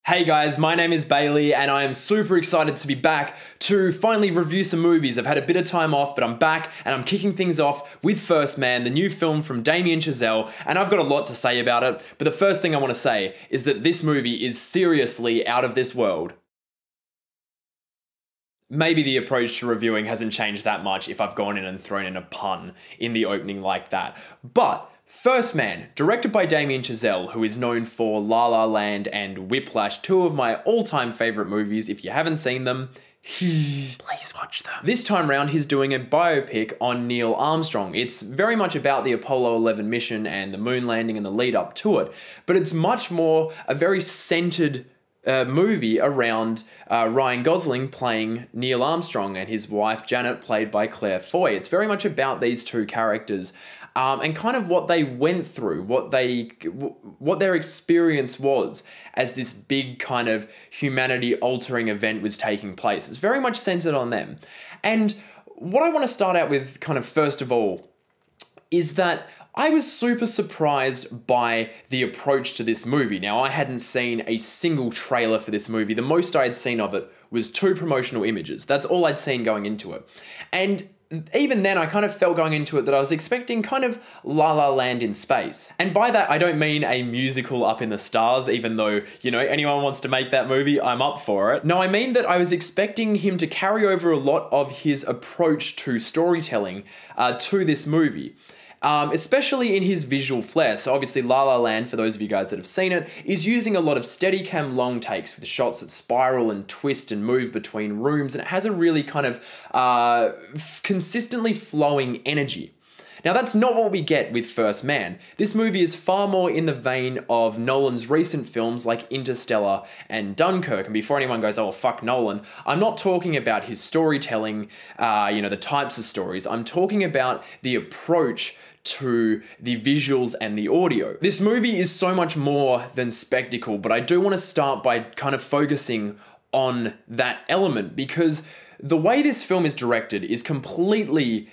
Hey guys, my name is Bailey and I am super excited to be back to finally review some movies. I've had a bit of time off, but I'm back and I'm kicking things off with First Man, the new film from Damien Chazelle, and I've got a lot to say about it, but the first thing I want to say is that this movie is seriously out of this world. Maybe the approach to reviewing hasn't changed that much if I've gone in and thrown in a pun in the opening like that, but First Man, directed by Damien Chazelle, who is known for La La Land and Whiplash, two of my all-time favourite movies. If you haven't seen them, please watch them. This time round, he's doing a biopic on Neil Armstrong. It's very much about the Apollo 11 mission and the moon landing and the lead up to it, but it's much more a very centered movie around Ryan Gosling playing Neil Armstrong and his wife Janet, played by Claire Foy. It's very much about these two characters and kind of what they went through, what their experience was as this big kind of humanity-altering event was taking place. It's very much centered on them. And what I want to start out with kind of first of all is that I was super surprised by the approach to this movie. Now, I hadn't seen a single trailer for this movie. The most I had seen of it was 2 promotional images. That's all I'd seen going into it. And even then, I kind of felt going into it that I was expecting kind of La La Land in space. And by that, I don't mean a musical up in the stars, even though, you know, anyone wants to make that movie, I'm up for it. No, I mean that I was expecting him to carry over a lot of his approach to storytelling to this movie. Especially in his visual flair. So obviously La La Land, for those of you guys that have seen it, is using a lot of Steadicam long takes with shots that spiral and twist and move between rooms, and it has a really kind of consistently flowing energy. Now, that's not what we get with First Man. This movie is far more in the vein of Nolan's recent films like Interstellar and Dunkirk. And before anyone goes, oh, fuck Nolan, I'm not talking about his storytelling, the types of stories. I'm talking about the approach to the visuals and the audio. This movie is so much more than spectacle, but I do want to start by kind of focusing on that element, because the way this film is directed is completely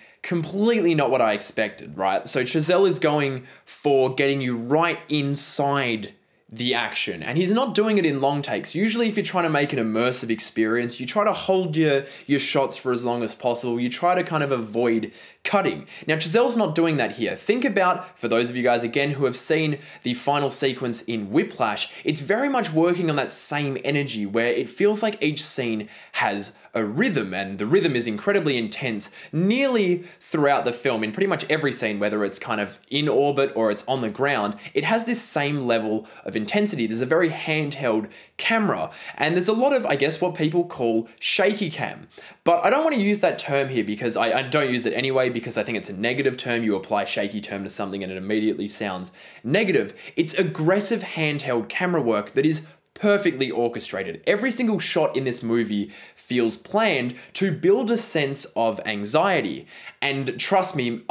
not what I expected, right? So Chazelle is going for getting you right inside the action, and he's not doing it in long takes. Usually if you're trying to make an immersive experience, you try to hold your shots for as long as possible. You try to kind of avoid cutting. Now, Chazelle's not doing that here. Think about, for those of you guys, again, who have seen the final sequence in Whiplash, it's very much working on that same energy where it feels like each scene has a rhythm, and the rhythm is incredibly intense nearly throughout the film. In pretty much every scene, whether it's kind of in orbit or it's on the ground, it has this same level of intensity. There's a very handheld camera, and there's a lot of, I guess, what people call shaky cam. But I don't want to use that term here because I don't use it anyway, because I think it's a negative term. You apply shaky term to something and it immediately sounds negative. It's aggressive handheld camera work that is perfectly orchestrated. Every single shot in this movie feels planned to build a sense of anxiety. And trust me,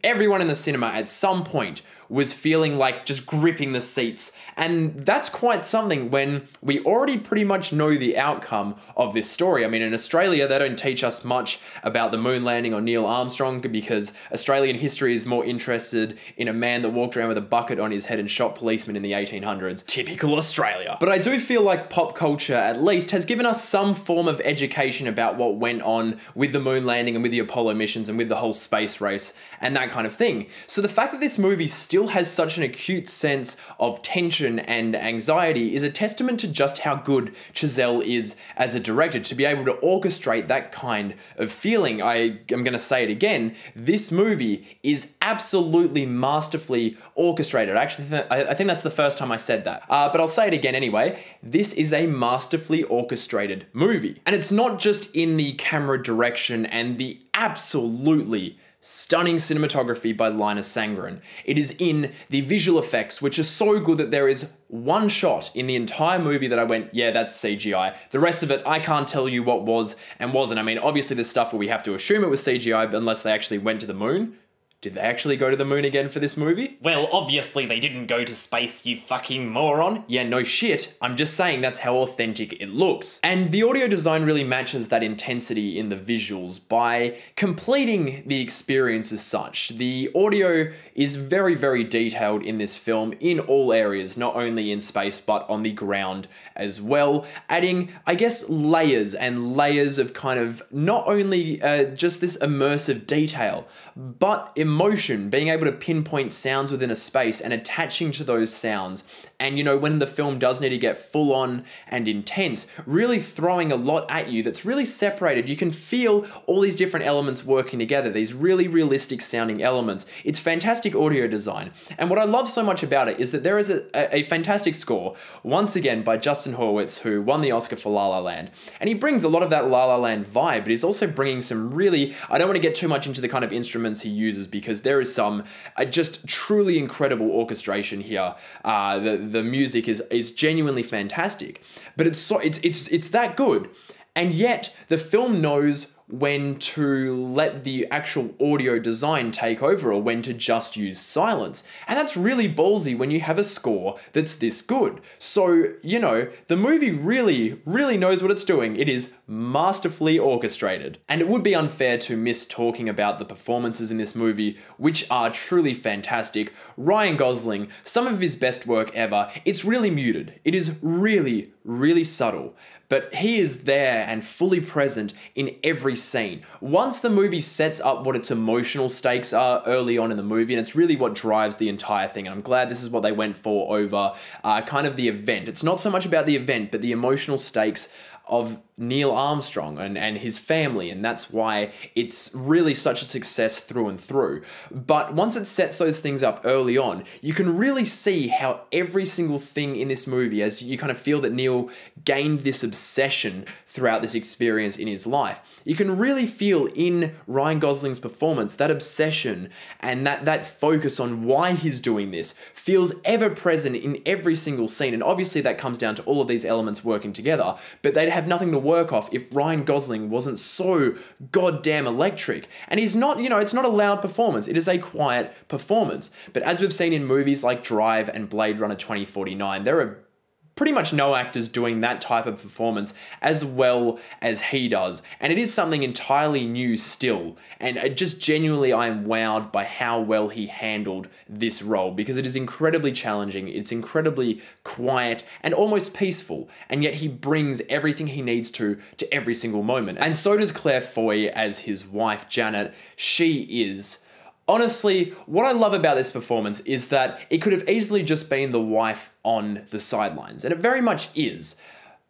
everyone in the cinema at some point was feeling like just gripping the seats. And that's quite something when we already pretty much know the outcome of this story. I mean, in Australia, they don't teach us much about the moon landing or Neil Armstrong, because Australian history is more interested in a man that walked around with a bucket on his head and shot policemen in the 1800s. Typical Australia. But I do feel like pop culture, at least, has given us some form of education about what went on with the moon landing and with the Apollo missions and with the whole space race and that kind of thing. So the fact that this movie still has such an acute sense of tension and anxiety is a testament to just how good Chazelle is as a director, to be able to orchestrate that kind of feeling. I am going to say it again, this movie is absolutely masterfully orchestrated. Actually, I think that's the first time I said that, but I'll say it again anyway. This is a masterfully orchestrated movie, and it's not just in the camera direction and the absolutely stunning cinematography by Linus Sangren. It is in the visual effects, which are so good that there is one shot in the entire movie that I went, yeah, that's CGI. The rest of it, I can't tell you what was and wasn't. I mean, obviously there's stuff where we have to assume it was CGI, but unless they actually went to the moon. Did they actually go to the moon again for this movie? Well, obviously they didn't go to space, you fucking moron. Yeah, no shit. I'm just saying that's how authentic it looks. And the audio design really matches that intensity in the visuals by completing the experience as such. The audio is very, very detailed in this film in all areas, not only in space, but on the ground as well, adding, I guess, layers and layers of kind of not only just this immersive detail, but emotion, being able to pinpoint sounds within a space and attaching to those sounds. And, you know, when the film does need to get full on and intense, really throwing a lot at you that's really separated. You can feel all these different elements working together, these really realistic sounding elements. It's fantastic audio design. And what I love so much about it is that there is a fantastic score, once again by Justin Hurwitz, who won the Oscar for La La Land. And he brings a lot of that La La Land vibe, but he's also bringing some really, I don't want to get too much into the kind of instruments he uses because there is some just truly incredible orchestration here. The music is genuinely fantastic, but it's that good, and yet the film knows when to let the actual audio design take over or when to just use silence. And that's really ballsy when you have a score that's this good. So, you know, the movie really, really knows what it's doing. It is masterfully orchestrated. And it would be unfair to miss talking about the performances in this movie, which are truly fantastic. Ryan Gosling, some of his best work ever. It's really muted. It is really, really subtle. But he is there and fully present in every scene. Once the movie sets up what its emotional stakes are early on in the movie, and it's really what drives the entire thing, and I'm glad this is what they went for over kind of the event. It's not so much about the event, but the emotional stakes of Neil Armstrong and his family, and that's why it's really such a success through and through. But once it sets those things up early on, you can really see how every single thing in this movie, as you kind of feel that Neil gained this obsession throughout this experience in his life, you can really feel in Ryan Gosling's performance that obsession and that focus on why he's doing this feels ever present in every single scene. And obviously that comes down to all of these elements working together, but they'd have nothing to work off if Ryan Gosling wasn't so goddamn electric. And he's not, you know, it's not a loud performance, it is a quiet performance. But as we've seen in movies like Drive and Blade Runner 2049, there are pretty much no actors doing that type of performance as well as he does. And it is something entirely new still. And just genuinely, I am wowed by how well he handled this role, because it is incredibly challenging. It's incredibly quiet and almost peaceful. And yet he brings everything he needs to every single moment. And so does Claire Foy as his wife, Janet. She is... Honestly, what I love about this performance is that it could have easily just been the wife on the sidelines, and it very much is.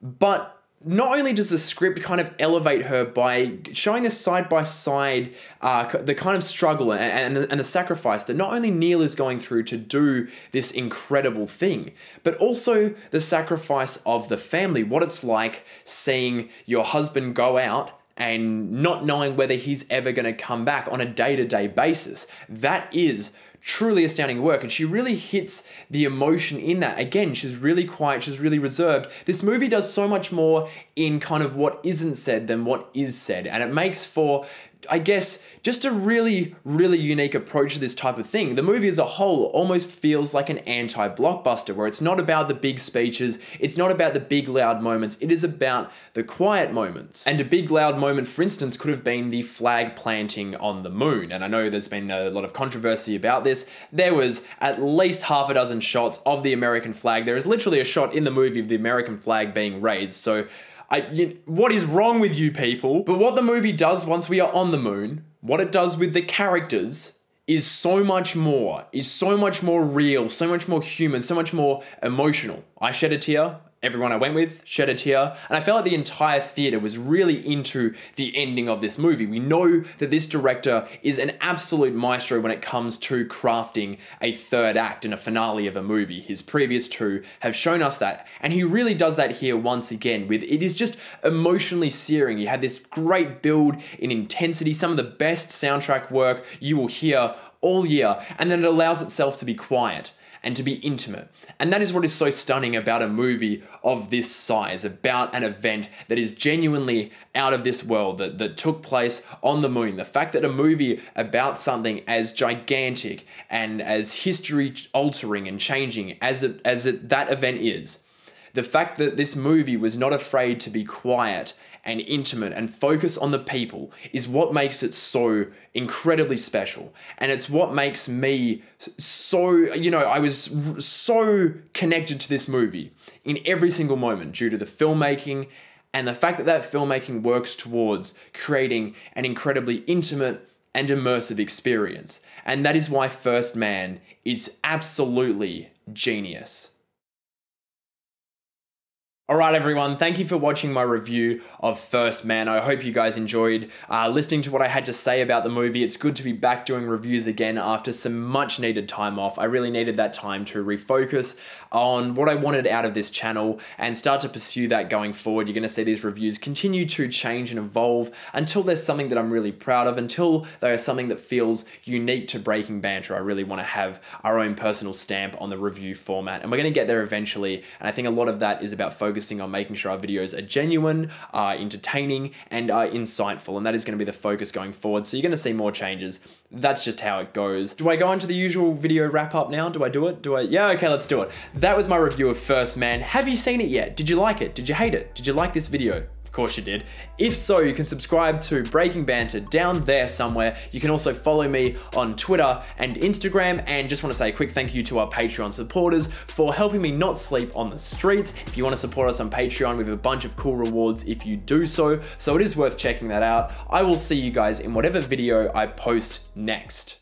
But not only does the script kind of elevate her by showing this side-by-side, the kind of struggle and the sacrifice that not only Neil is going through to do this incredible thing, but also the sacrifice of the family, what it's like seeing your husband go out and not knowing whether he's ever going to come back on a day-to-day basis. That is truly astounding work, and she really hits the emotion in that. Again, she's really quiet, she's really reserved. This movie does so much more in kind of what isn't said than what is said, and it makes for, I guess, just a really, really unique approach to this type of thing. The movie as a whole almost feels like an anti-blockbuster, where it's not about the big speeches, it's not about the big loud moments, it is about the quiet moments. And a big loud moment, for instance, could have been the flag planting on the moon. And I know there's been a lot of controversy about this. There was at least half a dozen shots of the American flag. There is literally a shot in the movie of the American flag being raised. So what is wrong with you people? But what the movie does once we are on the moon, what it does with the characters is so much more real, so much more human, so much more emotional. I shed a tear. Everyone I went with shed a tear, and I felt like the entire theater was really into the ending of this movie. We know that this director is an absolute maestro when it comes to crafting a third act and a finale of a movie. His previous two have shown us that, and he really does that here once again. With it is just emotionally searing. You have this great build in intensity, some of the best soundtrack work you will hear all year, and then it allows itself to be quiet. and to be intimate. And that is what is so stunning about a movie of this size, about an event that is genuinely out of this world, that took place on the moon. The fact that a movie about something as gigantic and as history altering and changing as that event is, the fact that this movie was not afraid to be quiet and intimate and focus on the people is what makes it so incredibly special. And it's what makes me so, I was so connected to this movie in every single moment due to the filmmaking and the fact that that filmmaking works towards creating an incredibly intimate and immersive experience. And that is why First Man is absolutely genius. Alright everyone, thank you for watching my review of First Man. I hope you guys enjoyed listening to what I had to say about the movie. It's good to be back doing reviews again after some much needed time off. I really needed that time to refocus on what I wanted out of this channel and start to pursue that going forward. You're going to see these reviews continue to change and evolve until there's something that I'm really proud of, until there is something that feels unique to Breaking Banter. I really want to have our own personal stamp on the review format, and we're going to get there eventually. And I think a lot of that is about focusing on making sure our videos are genuine, entertaining, and insightful, and that is going to be the focus going forward. So you're going to see more changes. That's just how it goes. Do I go into the usual video wrap up now? Do I do it? Yeah, okay, let's do it. That was my review of First Man. Have you seen it yet? Did you like it? Did you hate it? Did you like this video? Of course you did. If so, you can subscribe to Breaking Banter down there somewhere. You can also follow me on Twitter and Instagram, and just want to say a quick thank you to our Patreon supporters for helping me not sleep on the streets. If you want to support us on Patreon, we have a bunch of cool rewards if you do so it is worth checking that out. I will see you guys in whatever video I post next.